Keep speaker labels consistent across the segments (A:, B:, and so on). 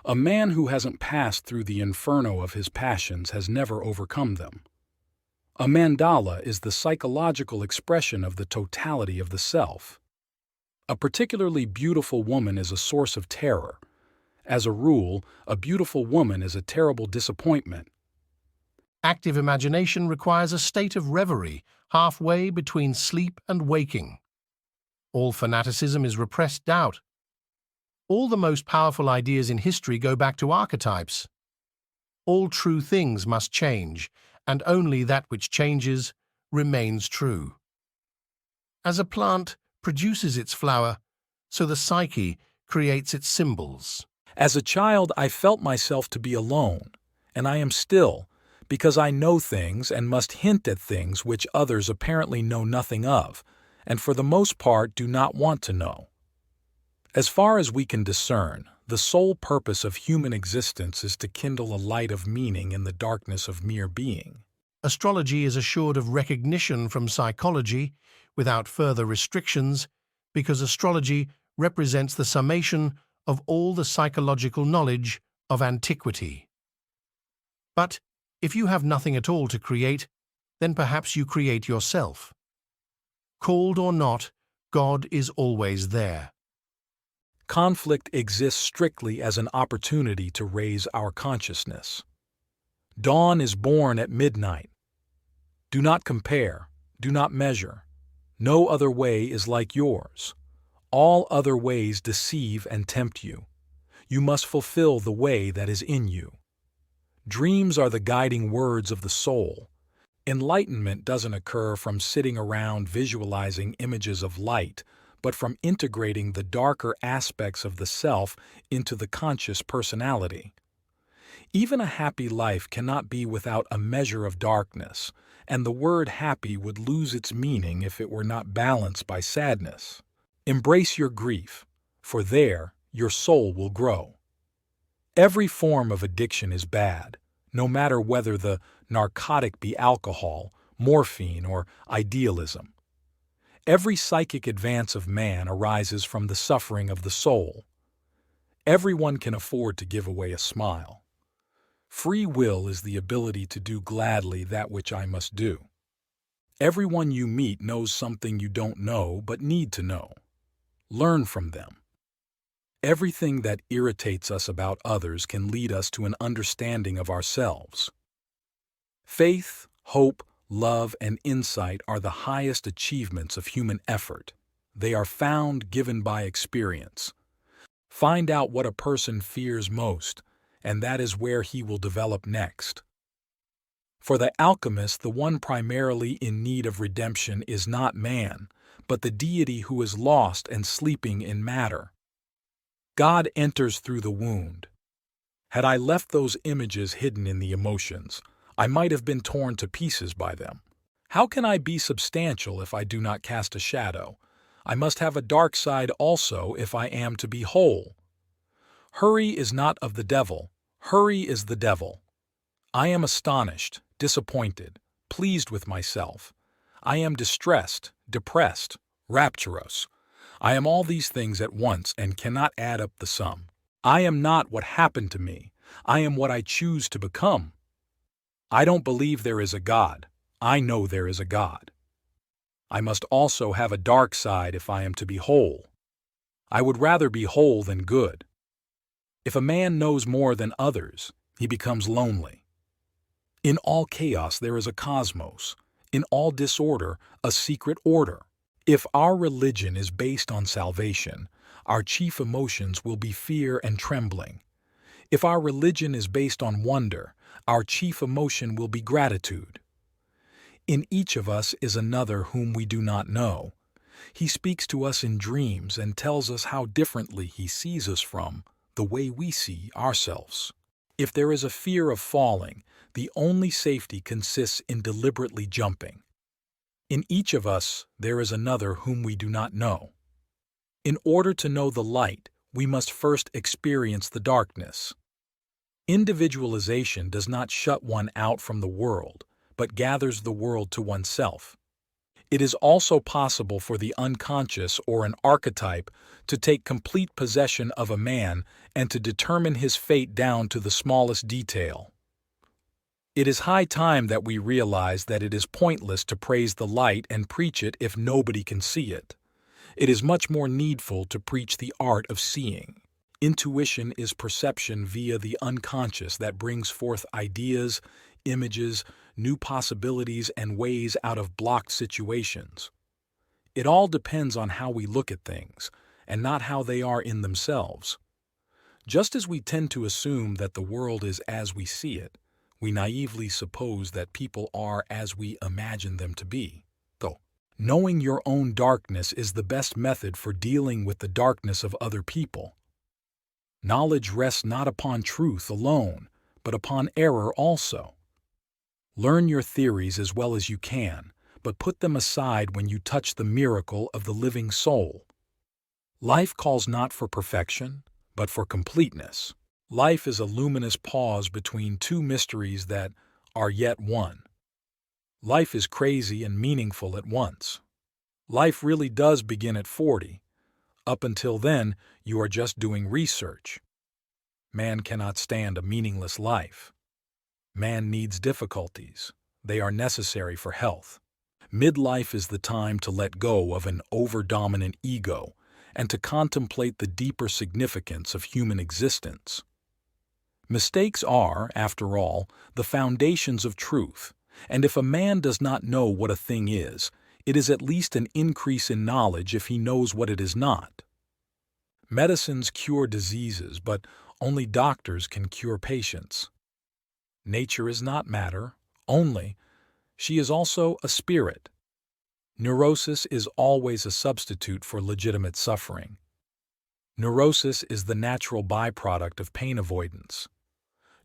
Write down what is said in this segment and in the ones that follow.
A: A man who hasn't passed through the inferno of his passions has never overcome them. A mandala is the psychological expression of the totality of the self. A particularly beautiful woman is a source of terror. As a rule, a beautiful woman is a terrible disappointment.
B: Active imagination requires a state of reverie, halfway between sleep and waking. All fanaticism is repressed doubt. All the most powerful ideas in history go back to archetypes. All true things must change, and only that which changes remains true. As a plant produces its flower, so the psyche creates its symbols.
A: As a child, I felt myself to be alone, and I am still, because I know things and must hint at things which others apparently know nothing of, and for the most part do not want to know. As far as we can discern, the sole purpose of human existence is to kindle a light of meaning in the darkness of mere being.
B: Astrology is assured of recognition from psychology without further restrictions because astrology represents the summation of all the psychological knowledge of antiquity. But if you have nothing at all to create, then perhaps you create yourself. Called or not, God is always there.
A: Conflict exists strictly as an opportunity to raise our consciousness. Dawn is born at midnight. Do not compare, do not measure. No other way is like yours. All other ways deceive and tempt you. You must fulfill the way that is in you. Dreams are the guiding words of the soul. Enlightenment doesn't occur from sitting around visualizing images of light, but from integrating the darker aspects of the self into the conscious personality. Even a happy life cannot be without a measure of darkness, and the word happy would lose its meaning if it were not balanced by sadness. Embrace your grief, for there your soul will grow. Every form of addiction is bad, no matter whether the narcotic be alcohol, morphine, or idealism. Every psychic advance of man arises from the suffering of the soul. Everyone can afford to give away a smile. Free will is the ability to do gladly that which I must do. Everyone you meet knows something you don't know but need to know. Learn from them. Everything that irritates us about others can lead us to an understanding of ourselves. Faith, hope, love, and insight are the highest achievements of human effort. They are found given by experience. Find out what a person fears most, and that is where he will develop next. For the alchemist, the one primarily in need of redemption is not man, but the deity who is lost and sleeping in matter. God enters through the wound. Had I left those images hidden in the emotions, I might have been torn to pieces by them. How can I be substantial if I do not cast a shadow? I must have a dark side also if I am to be whole. Hurry is not of the devil. Hurry is the devil. I am astonished, disappointed, pleased with myself. I am distressed, depressed, rapturous. I am all these things at once and cannot add up the sum. I am not what happened to me. I am what I choose to become. I don't believe there is a God. I know there is a God. I must also have a dark side if I am to be whole. I would rather be whole than good. If a man knows more than others, he becomes lonely. In all chaos there is a cosmos. In all disorder, a secret order. If our religion is based on salvation, our chief emotions will be fear and trembling. If our religion is based on wonder, our chief emotion will be gratitude. In each of us is another whom we do not know. He speaks to us in dreams and tells us how differently he sees us from the way we see ourselves. If there is a fear of falling, the only safety consists in deliberately jumping. In each of us, there is another whom we do not know. In order to know the light, we must first experience the darkness. Individualization does not shut one out from the world, but gathers the world to oneself. It is also possible for the unconscious or an archetype to take complete possession of a man and to determine his fate down to the smallest detail. It is high time that we realize that it is pointless to praise the light and preach it if nobody can see it. It is much more needful to preach the art of seeing. Intuition is perception via the unconscious that brings forth ideas, images, new possibilities, and ways out of blocked situations. It all depends on how we look at things, and not how they are in themselves. Just as we tend to assume that the world is as we see it, we naively suppose that people are as we imagine them to be, though. Knowing your own darkness is the best method for dealing with the darkness of other people. Knowledge rests not upon truth alone, but upon error also. Learn your theories as well as you can, but put them aside when you touch the miracle of the living soul. Life calls not for perfection, but for completeness. Life is a luminous pause between two mysteries that are yet one. Life is crazy and meaningful at once. Life really does begin at 40. Up until then, you are just doing research. Man cannot stand a meaningless life. Man needs difficulties. They are necessary for health. Midlife is the time to let go of an over-dominant ego and to contemplate the deeper significance of human existence. Mistakes are, after all, the foundations of truth, and if a man does not know what a thing is, it is at least an increase in knowledge if he knows what it is not. Medicines cure diseases, but only doctors can cure patients. Nature is not matter, only. She is also a spirit. Neurosis is always a substitute for legitimate suffering. Neurosis is the natural byproduct of pain avoidance.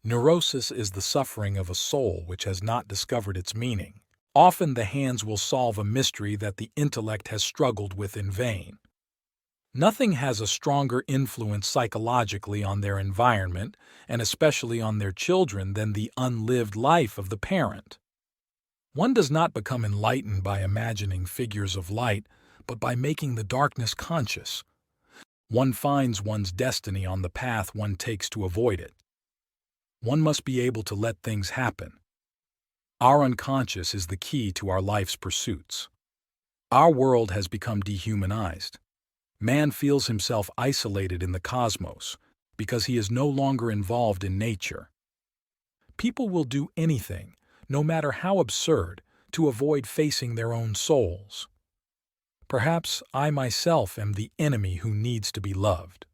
A: Neurosis is the suffering of a soul which has not discovered its meaning. Often the hands will solve a mystery that the intellect has struggled with in vain. Nothing has a stronger influence psychologically on their environment, and especially on their children, than the unlived life of the parent. One does not become enlightened by imagining figures of light, but by making the darkness conscious. One finds one's destiny on the path one takes to avoid it. One must be able to let things happen. Our unconscious is the key to our life's pursuits. Our world has become dehumanized. Man feels himself isolated in the cosmos because he is no longer involved in nature. People will do anything, no matter how absurd, to avoid facing their own souls. Perhaps I myself am the enemy who needs to be loved.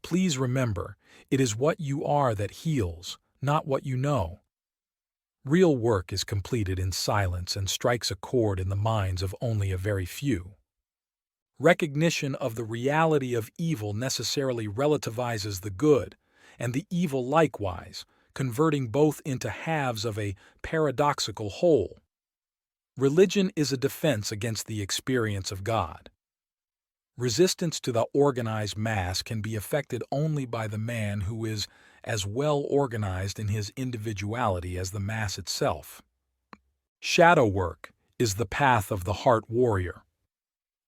A: Please remember, it is what you are that heals, not what you know. Real work is completed in silence and strikes a chord in the minds of only a very few. Recognition of the reality of evil necessarily relativizes the good, and the evil likewise, converting both into halves of a paradoxical whole. Religion is a defense against the experience of God. Resistance to the organized mass can be effected only by the man who is as well organized in his individuality as the mass itself. Shadow work is the path of the heart warrior.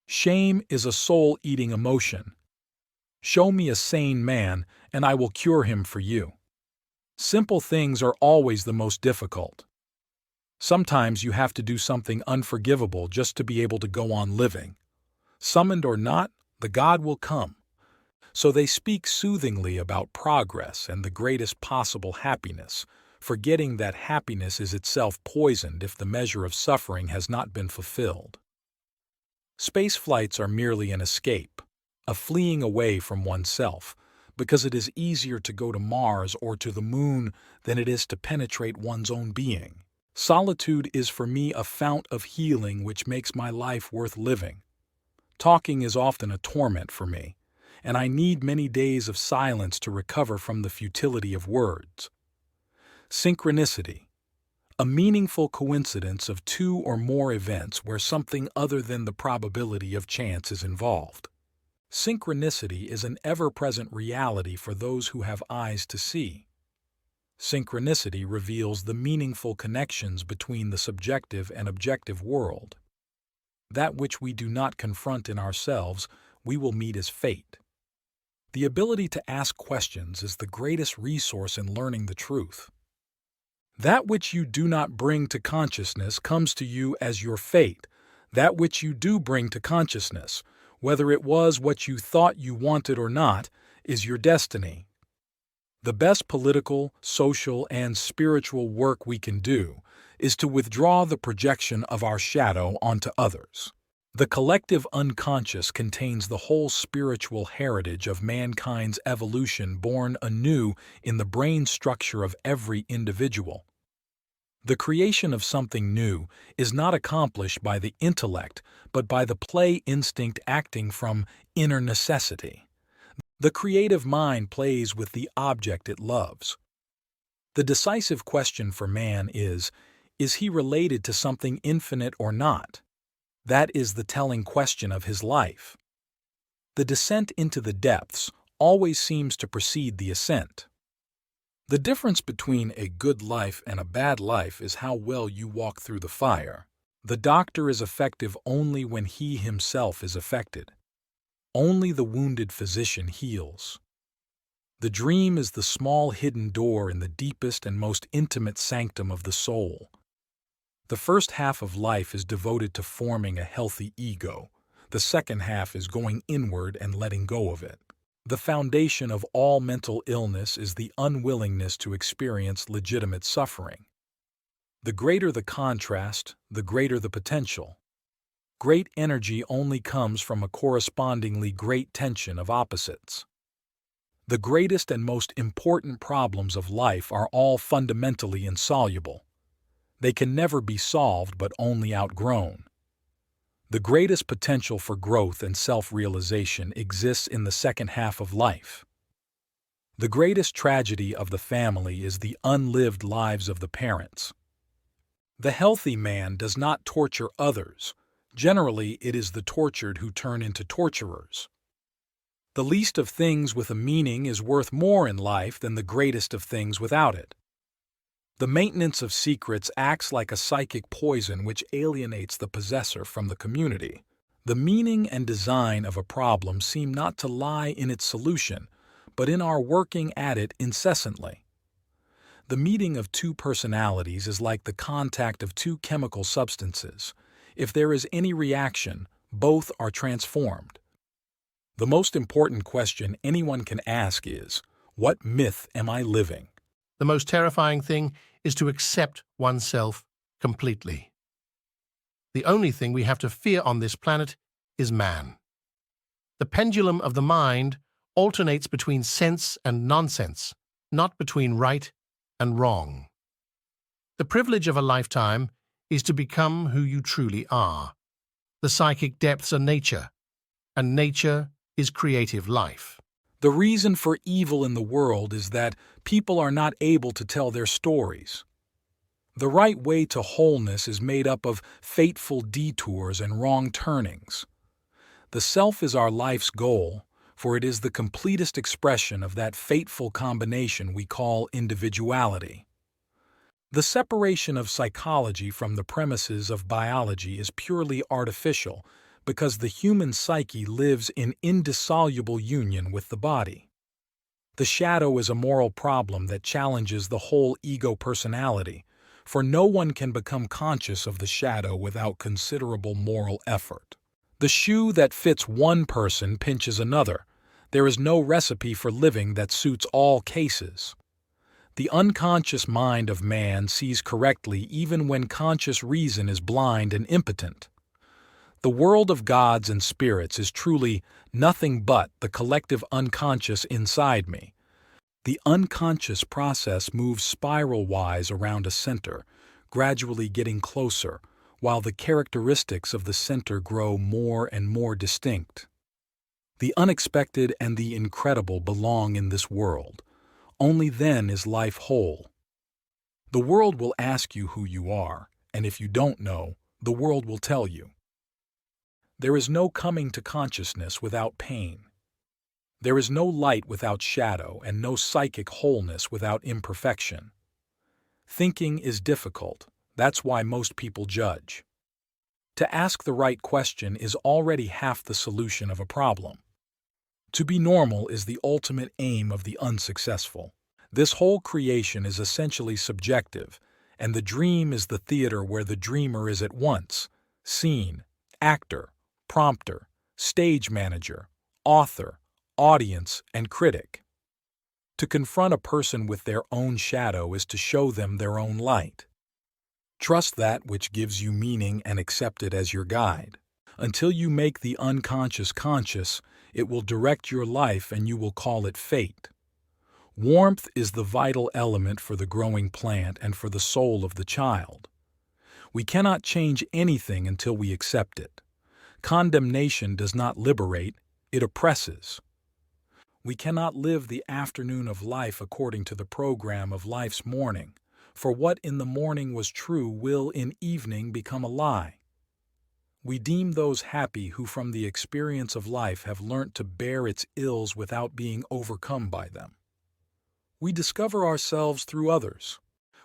A: Shame is a soul-eating emotion. Show me a sane man, and I will cure him for you. Simple things are always the most difficult. Sometimes you have to do something unforgivable just to be able to go on living. Summoned or not, the God will come. So they speak soothingly about progress and the greatest possible happiness, forgetting that happiness is itself poisoned if the measure of suffering has not been fulfilled. Space flights are merely an escape, a fleeing away from oneself, because it is easier to go to Mars or to the moon than it is to penetrate one's own being. Solitude is for me a fount of healing which makes my life worth living. Talking is often a torment for me, and I need many days of silence to recover from the futility of words. Synchronicity. A meaningful coincidence of two or more events where something other than the probability of chance is involved. Synchronicity is an ever-present reality for those who have eyes to see. Synchronicity reveals the meaningful connections between the subjective and objective world. That which we do not confront in ourselves, we will meet as fate. The ability to ask questions is the greatest resource in learning the truth. That which you do not bring to consciousness comes to you as your fate. That which you do bring to consciousness, whether it was what you thought you wanted or not, is your destiny. The best political, social, and spiritual work we can do is to withdraw the projection of our shadow onto others. The collective unconscious contains the whole spiritual heritage of mankind's evolution born anew in the brain structure of every individual. The creation of something new is not accomplished by the intellect, but by the play instinct acting from inner necessity. The creative mind plays with the object it loves. The decisive question for man is he related to something infinite or not? That is the telling question of his life. The descent into the depths always seems to precede the ascent. The difference between a good life and a bad life is how well you walk through the fire. The doctor is effective only when he himself is affected. Only the wounded physician heals. The dream is the small hidden door in the deepest and most intimate sanctum of the soul. The first half of life is devoted to forming a healthy ego. The second half is going inward and letting go of it. The foundation of all mental illness is the unwillingness to experience legitimate suffering. The greater the contrast, the greater the potential. Great energy only comes from a correspondingly great tension of opposites. The greatest and most important problems of life are all fundamentally insoluble. They can never be solved but only outgrown. The greatest potential for growth and self-realization exists in the second half of life. The greatest tragedy of the family is the unlived lives of the parents. The healthy man does not torture others. Generally, it is the tortured who turn into torturers. The least of things with a meaning is worth more in life than the greatest of things without it. The maintenance of secrets acts like a psychic poison which alienates the possessor from the community. The meaning and design of a problem seem not to lie in its solution, but in our working at it incessantly. The meeting of two personalities is like the contact of two chemical substances. If there is any reaction, both are transformed. The most important question anyone can ask is, what myth am I living?
B: The most terrifying thing is to accept oneself completely. The only thing we have to fear on this planet is man. The pendulum of the mind alternates between sense and nonsense, not between right and wrong. The privilege of a lifetime is to become who you truly are. The psychic depths are nature, and nature is creative life.
A: The reason for evil in the world is that people are not able to tell their stories. The right way to wholeness is made up of fateful detours and wrong turnings. The self is our life's goal, for it is the completest expression of that fateful combination we call individuality. The separation of psychology from the premises of biology is purely artificial, because the human psyche lives in indissoluble union with the body. The shadow is a moral problem that challenges the whole ego personality, for no one can become conscious of the shadow without considerable moral effort. The shoe that fits one person pinches another. There is no recipe for living that suits all cases. The unconscious mind of man sees correctly even when conscious reason is blind and impotent. The world of gods and spirits is truly nothing but the collective unconscious inside me. The unconscious process moves spiral-wise around a center, gradually getting closer, while the characteristics of the center grow more and more distinct. The unexpected and the incredible belong in this world. Only then is life whole. The world will ask you who you are, and if you don't know, the world will tell you. There is no coming to consciousness without pain. There is no light without shadow and no psychic wholeness without imperfection. Thinking is difficult. That's why most people judge. To ask the right question is already half the solution of a problem. To be normal is the ultimate aim of the unsuccessful. This whole creation is essentially subjective, and the dream is the theater where the dreamer is at once scene, actor, prompter, stage manager, author, audience, and critic. To confront a person with their own shadow is to show them their own light. Trust that which gives you meaning and accept it as your guide. Until you make the unconscious conscious, it will direct your life and you will call it fate. Warmth is the vital element for the growing plant and for the soul of the child. We cannot change anything until we accept it. Condemnation does not liberate, it oppresses. We cannot live the afternoon of life according to the program of life's morning, for what in the morning was true will in evening become a lie. We deem those happy who from the experience of life have learnt to bear its ills without being overcome by them. We discover ourselves through others.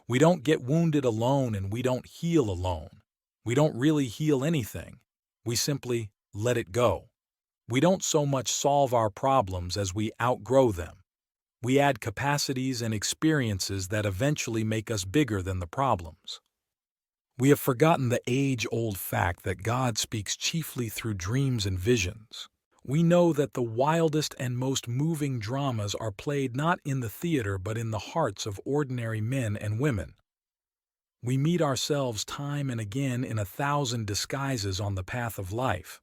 A: We don't get wounded alone and we don't heal alone. We don't really heal anything. We simply let it go. We don't so much solve our problems as we outgrow them. We add capacities and experiences that eventually make us bigger than the problems. We have forgotten the age-old fact that God speaks chiefly through dreams and visions. We know that the wildest and most moving dramas are played not in the theater but in the hearts of ordinary men and women. We meet ourselves time and again in 1,000 disguises on the path of life.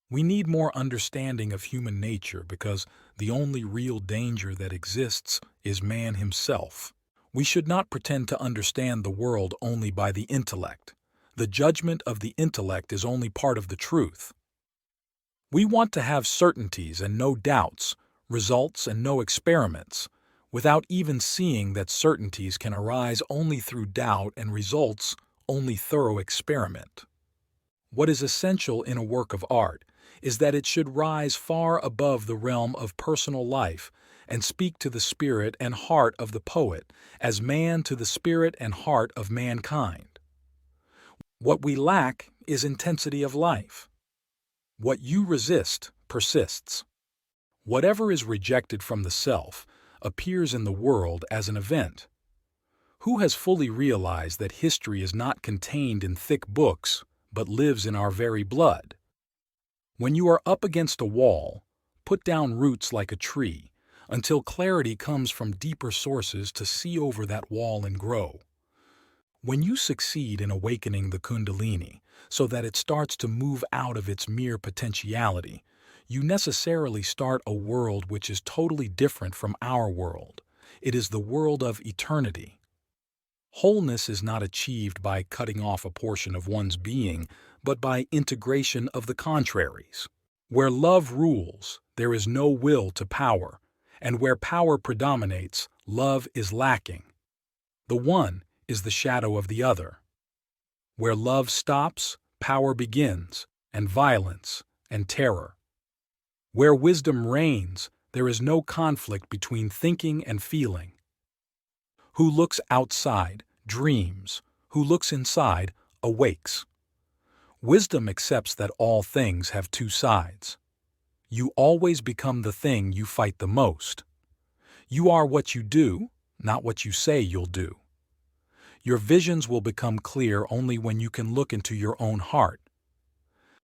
A: We need more understanding of human nature because the only real danger that exists is man himself. We should not pretend to understand the world only by the intellect. The judgment of the intellect is only part of the truth. We want to have certainties and no doubts, results and no experiments, without even seeing that certainties can arise only through doubt and results only thorough experiment. What is essential in a work of art is that it should rise far above the realm of personal life and speak to the spirit and heart of the poet as man to the spirit and heart of mankind. What we lack is intensity of life. What you resist persists. Whatever is rejected from the self appears in the world as an event. Who has fully realized that history is not contained in thick books, but lives in our very blood? When you are up against a wall, put down roots like a tree, until clarity comes from deeper sources to see over that wall and grow. When you succeed in awakening the Kundalini so that it starts to move out of its mere potentiality, you necessarily start a world which is totally different from our world. It is the world of eternity. Wholeness is not achieved by cutting off a portion of one's being, but by integration of the contraries. Where love rules, there is no will to power, and where power predominates, love is lacking. The one is the shadow of the other. Where love stops, power begins, and violence, and terror. Where wisdom reigns, there is no conflict between thinking and feeling. Who looks outside, dreams. Who looks inside, awakes. Wisdom accepts that all things have two sides. You always become the thing you fight the most. You are what you do, not what you say you'll do. Your visions will become clear only when you can look into your own heart.